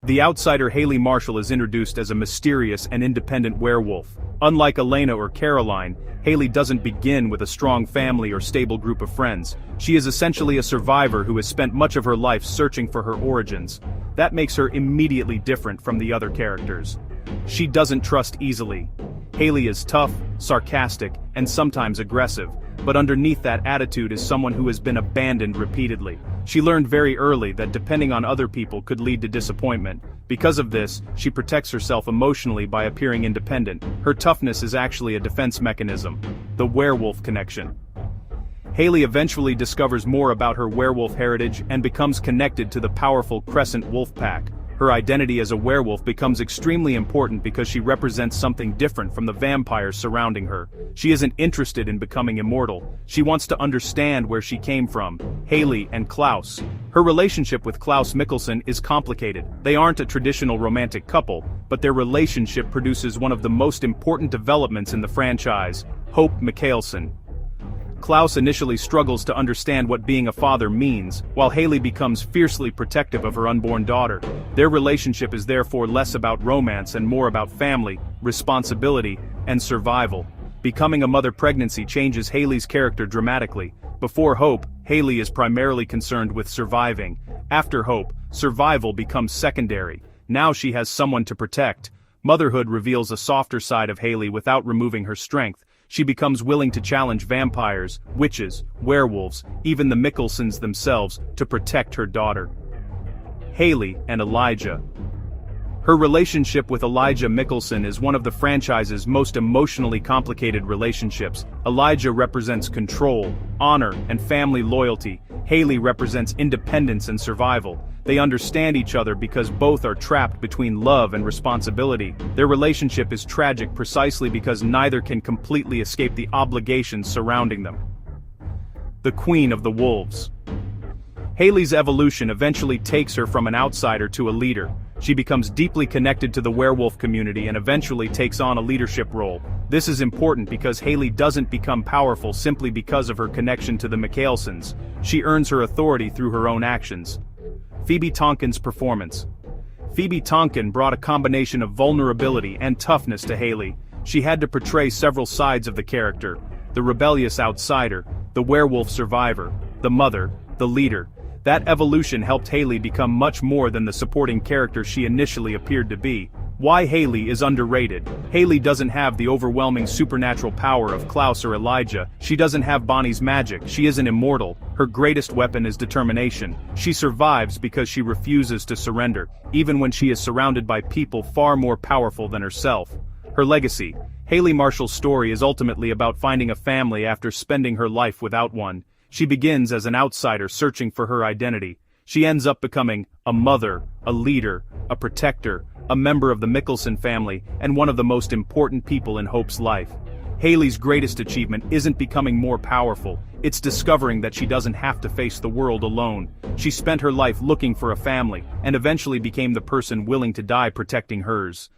The outsider Hayley Marshall is introduced as a mysterious and independent werewolf. Unlike Elena or Caroline, Hayley doesn't begin with a strong family or stable group of friends. She is essentially a survivor who has spent much of her life searching for her origins. That makes her immediately different from the other characters. She doesn't trust easily. Hayley is tough, sarcastic, and sometimes aggressive, but underneath that attitude is someone who has been abandoned repeatedly. She learned very early that depending on other people could lead to disappointment. Because of this, she protects herself emotionally by appearing independent. Her toughness is actually a defense mechanism. The werewolf connection. Hayley eventually discovers more about her werewolf heritage and becomes connected to the powerful Crescent Wolf Pack. Her identity as a werewolf becomes extremely important because she represents something different from the vampires surrounding her. She isn't interested in becoming immortal. She wants to understand where she came from. Hayley and Klaus. Her relationship with Klaus Mikkelsen is complicated. They aren't a traditional romantic couple, but their relationship produces one of the most important developments in the franchise, Hope Mikkelsen. Klaus initially struggles to understand what being a father means, while Hayley becomes fiercely protective of her unborn daughter. Their relationship is therefore less about romance and more about family, responsibility, and survival. Becoming a mother pregnancy changes Hayley's character dramatically. Before Hope, Hayley is primarily concerned with surviving. After Hope, survival becomes secondary. Now she has someone to protect. Motherhood reveals a softer side of Hayley without removing her strength. She becomes willing to challenge vampires, witches, werewolves, even the Mikkelsens themselves, to protect her daughter. Hayley and Elijah. Her relationship with Elijah Mikkelsen is one of the franchise's most emotionally complicated relationships. Elijah represents control, honor, and family loyalty. Hayley represents independence and survival. They understand each other because both are trapped between love and responsibility. Their relationship is tragic precisely because neither can completely escape the obligations surrounding them. The Queen of the Wolves. Hayley's evolution eventually takes her from an outsider to a leader. She becomes deeply connected to the werewolf community and eventually takes on a leadership role. This is important because Hayley doesn't become powerful simply because of her connection to the Mikkelsens. She earns her authority through her own actions. Phoebe Tonkin's performance. Phoebe Tonkin brought a combination of vulnerability and toughness to Hayley. She had to portray several sides of the character: the rebellious outsider, the werewolf survivor, the mother, the leader. That evolution helped Hayley become much more than the supporting character she initially appeared to be. Why Hayley is underrated. Hayley doesn't have the overwhelming supernatural power of Klaus or Elijah. She doesn't have Bonnie's magic. She isn't immortal. Her greatest weapon is determination. She survives because she refuses to surrender, even when she is surrounded by people far more powerful than herself. Her legacy. Hayley Marshall's story is ultimately about finding a family after spending her life without one. She begins as an outsider searching for her identity. She ends up becoming a mother, a leader, a protector, a member of the Mikkelsen family, and one of the most important people in Hope's life. Hayley's greatest achievement isn't becoming more powerful, it's discovering that she doesn't have to face the world alone. She spent her life looking for a family, and eventually became the person willing to die protecting hers.